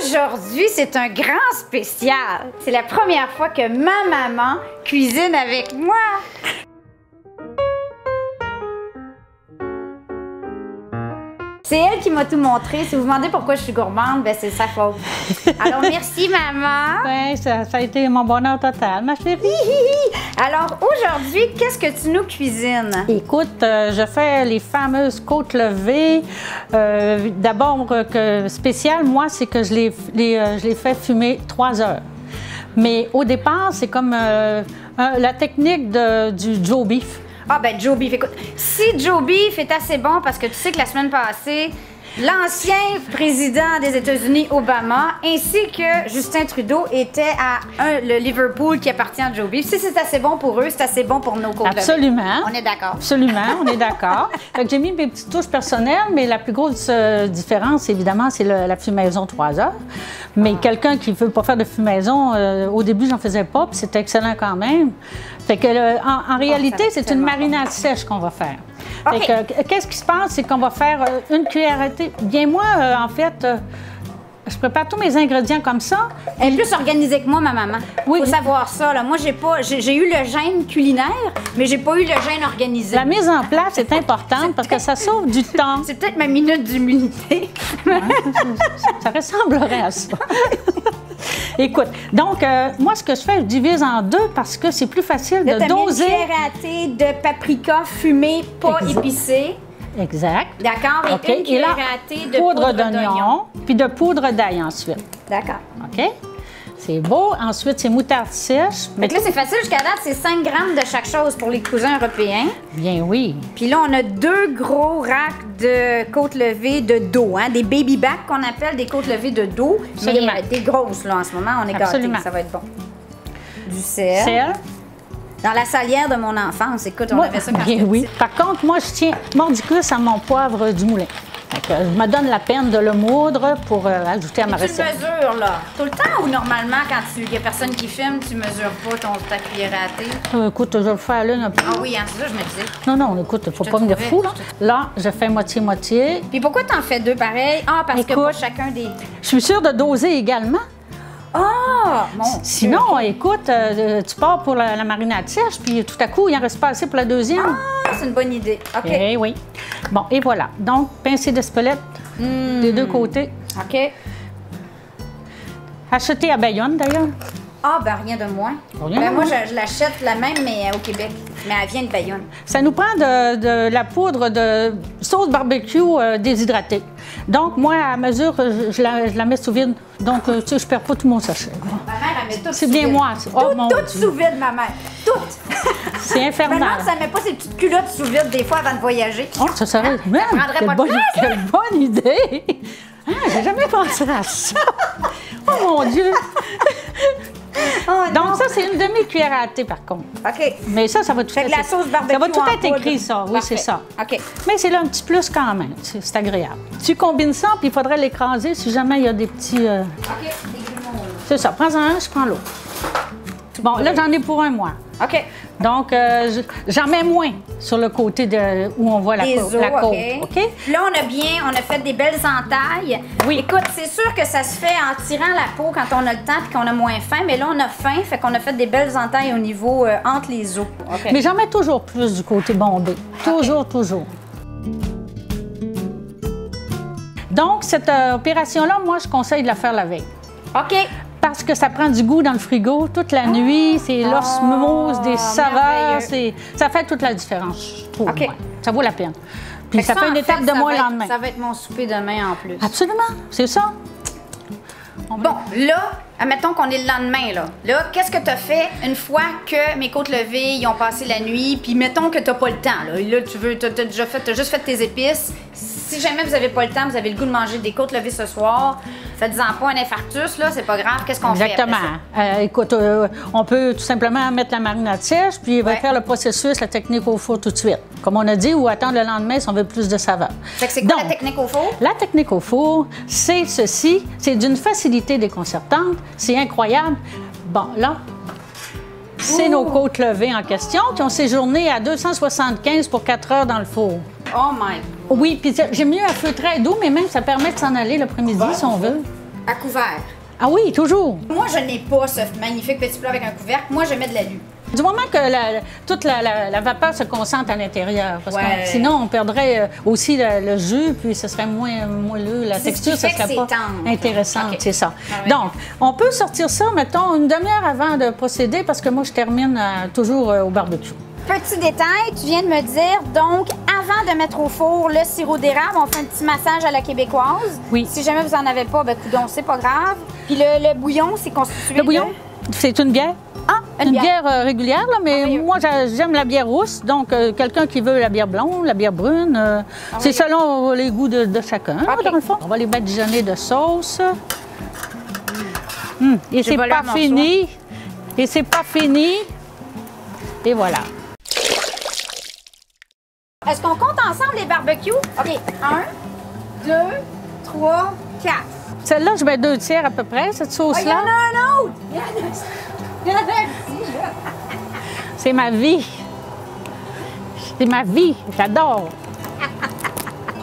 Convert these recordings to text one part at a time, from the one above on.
Aujourd'hui, c'est un grand spécial. C'est la première fois que ma maman cuisine avec moi. C'est elle qui m'a tout montré. Si vous vous demandez pourquoi je suis gourmande, ben c'est sa faute. Alors, merci, maman. Oui, ça a été mon bonheur total, ma chérie. Alors, aujourd'hui, qu'est-ce que tu nous cuisines? Écoute, je fais les fameuses côtes levées. D'abord, spécial, moi, c'est que je les fais fumer 3 heures. Mais au départ, c'est comme la technique du Joe Beef. Ah ben Joe Beef, écoute, si Joe Beef est assez bon, parce que tu sais que la semaine passée, l'ancien président des États-Unis, Obama, ainsi que Justin Trudeau étaient à le Liverpool qui appartient à Joe Beef. Si c'est assez bon pour eux, c'est assez bon pour nos côtes levées. Absolument. On est d'accord. Absolument, on est d'accord. J'ai mis mes petites touches personnelles, mais la plus grosse différence, évidemment, c'est la fumaison 3 heures. Mais quelqu'un qui ne veut pas faire de fumaison, au début, j'en faisais pas, puis c'est excellent quand même. Fait que, en réalité, c'est une marinade sèche qu'on va faire. Okay. Qu'est-ce qui se passe? C'est qu'on va faire une cuillère à thé. Bien, moi, en fait, je prépare tous mes ingrédients comme ça. Elle est plus organisée que moi, ma maman. Oui. Faut savoir ça. Là. Moi, j'ai eu le gène culinaire, mais j'ai pas eu le gène organisé. La mise en place est importante parce que ça sauve du temps. C'est peut-être ma minute d'humilité. Ouais, ça ressemblerait à ça. Écoute, donc, moi, ce que je fais, je divise en 2 parce que c'est plus facile de doser. Une cuillère à thé de paprika fumé, pas épicé. Exact. D'accord. Et okay. une cuillère à thé de poudre d'oignon. Puis de poudre d'ail ensuite. D'accord. OK? C'est beau. Ensuite, c'est moutarde sèche. Mais là, c'est facile jusqu'à date. C'est 5 grammes de chaque chose pour les cousins européens. Bien oui. Puis là, on a 2 gros racks de côtes levées de dos. Hein? Des baby backs qu'on appelle des côtes levées de dos. Absolument. Mais des grosses, là, en ce moment. On est gâtés. Ça va être bon. Du sel. Sel. Dans la salière de mon enfance. Écoute, on avait ça quand j'étais oui. Par contre, moi, je tiens mordicus à mon poivre du moulin. Je me donne la peine de le moudre pour ajouter à ma recette. Tu mesures, là, tout le temps ou normalement, quand il y a personne qui filme, tu mesures pas ta cuillère à thé? Écoute, je vais le faire là un peu. Ah oui, hein, c'est ça, je me disais. Non, écoute, il ne faut pas me dire fou, là. Là, je fais moitié-moitié. Puis pourquoi tu en fais 2 pareils? Ah, parce que pour chacun des... Je suis sûre de doser également. Ah! Bon, sinon, écoute, tu pars pour la marinade sèche, puis tout à coup, il en reste pas assez pour la deuxième. Ah, c'est une bonne idée. OK. Eh oui. Bon, et voilà. Donc, pincée d'espelette des 2 côtés. OK. Achetée à Bayonne, d'ailleurs. Ah, ben rien de moins. Moi, je l'achète la même, mais au Québec. Mais elle vient de Bayonne. Ça nous prend de la poudre de sauce barbecue déshydratée. Donc, moi, à mesure, je la mets sous vide. Donc, tu sais, je perds pas tout mon sachet. Ma mère, elle met tout c'est bien moi. Tout sous vide, ma mère. Tout. C'est infernal. Maman, ça met pas ses petites culottes sous vide des fois avant de voyager. Oh, ça serait... Même, quelle bonne idée. Ah, j'ai jamais pensé à ça. Oh, mon Dieu. Donc, ça, c'est une demi-cuillère à thé, par contre. OK. Mais ça va tout être... la sauce barbecue. Ça va tout être écrit, ça. Oui, c'est ça. OK. Mais c'est là un petit plus quand même. C'est agréable. Tu combines ça, puis il faudrait l'écraser si jamais il y a des petits... OK. C'est ça. Prends-en un, je prends l'autre. Bon, là, j'en ai pour un mois. OK. Donc, j'en mets moins sur le côté où on voit la côte. OK? Là, on a fait des belles entailles. Oui. Écoute, c'est sûr que ça se fait en tirant la peau quand on a le temps et qu'on a moins faim. Mais là, on a faim, fait qu'on a fait des belles entailles au niveau entre les os. Okay. Mais j'en mets toujours plus du côté bombé. Toujours. Donc, cette opération-là, moi, je conseille de la faire la veille. OK. Parce que ça prend du goût dans le frigo toute la nuit, c'est l'osmose, des saveurs, ça fait toute la différence, je trouve. Okay. Ça vaut la peine. Puis ça fait une étape de moi le lendemain. Ça va être mon souper demain en plus. Absolument, c'est ça. Bon, là, admettons qu'on est le lendemain, là. Là, qu'est-ce que tu as fait une fois que mes côtes levées, ils ont passé la nuit, puis mettons que tu n'as pas le temps, là. Là, t'as juste fait tes épices. Si jamais vous n'avez pas le temps, vous avez le goût de manger des côtes levées ce soir, faites-en pas un infarctus, là, c'est pas grave. Qu'est-ce qu'on fait? Exactement. Écoute, on peut tout simplement mettre la marinade sèche, puis faire le processus, la technique au four tout de suite. Comme on a dit, ou attendre le lendemain si on veut plus de saveur. Fait que c'est quoi la technique au four? La technique au four, c'est ceci. C'est d'une facilité déconcertante. C'est incroyable. Bon, là, c'est nos côtes levées en question qui ont séjourné à 275 pour 4 heures dans le four. Oh my God. Oui, puis j'aime mieux à feu très doux, mais même ça permet de s'en aller l'après-midi si on veut. À couvert. Ah oui, toujours. Moi, je n'ai pas ce magnifique petit plat avec un couvercle. Moi, je mets de l'alu. Du moment que toute la vapeur se concentre à l'intérieur. Parce que sinon, on perdrait aussi le jus, puis ce serait moins moelleux. La texture, ce serait pas intéressante, c'est ça. Ah, oui. Donc, on peut sortir ça, mettons, une demi-heure avant de procéder, parce que moi, je termine toujours au barbecue. Petit détail, tu viens de me dire, donc, avant de mettre au four le sirop d'érable, on fait un petit massage à la québécoise. Oui. Si jamais vous n'en avez pas, ben coudonc, c'est pas grave. Puis le bouillon, c'est constitué Le bouillon, c'est une bière. Ah, une bière régulière, là, mais moi, j'aime la bière rousse. Donc, quelqu'un qui veut la bière blonde, la bière brune, c'est selon les goûts de chacun, dans le fond. On va les badigeonner de sauce. Et c'est pas fini. Et c'est pas fini. Et voilà. Est-ce qu'on compte ensemble les barbecues? OK. 1, 2, 3, 4. Celle-là, je mets 2 tiers à peu près, cette sauce-là. Il y en a un autre! Il y en a un petit, là. C'est ma vie. C'est ma vie. J'adore.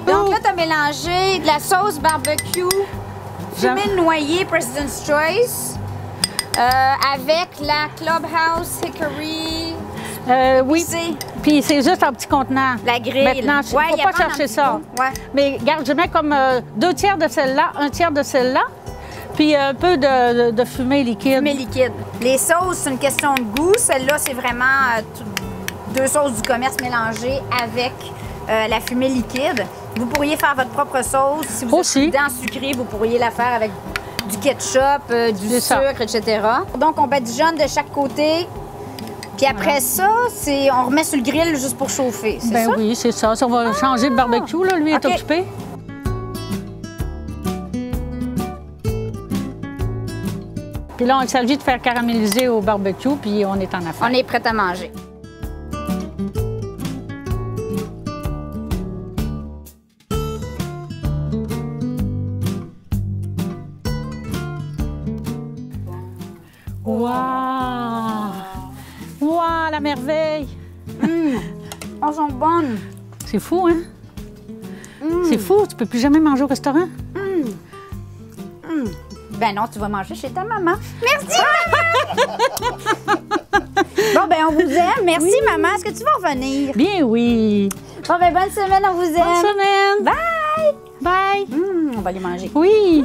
Donc là, tu as mélangé de la sauce barbecue, fumée noyée President's Choice, avec la Clubhouse Hickory. Oui. Puis c'est juste en petit contenant. La grille. Maintenant, il ne faut pas chercher ça. Ouais. Mais regarde, je mets comme 2 tiers de celle-là, 1 tiers de celle-là, puis un peu de fumée liquide. Fumée liquide. Les sauces, c'est une question de goût. Celle-là, c'est vraiment 2 sauces du commerce mélangées avec la fumée liquide. Vous pourriez faire votre propre sauce. Si vous êtes dedans sucré, vous pourriez la faire avec du ketchup, du sucre, etc. Donc, on badigeonne de chaque côté. Puis après ça, on remet sur le grill juste pour chauffer, c'est ça? Ben oui, c'est ça. On va changer de barbecue, là. Lui est occupé. Puis là, il s'agit de faire caraméliser au barbecue, puis on est en affaire. On est prêt à manger. Wow! Wow, la merveille! Elles sont bonnes! C'est fou, hein? C'est fou, tu peux plus jamais manger au restaurant? Ben non, tu vas manger chez ta maman. Merci, maman! Bon, ben on vous aime. Merci, maman. Est-ce que tu vas revenir? Bien oui! Bon, ben bonne semaine, on vous aime. Bonne semaine! Bye! Bye! On va aller manger. Oui!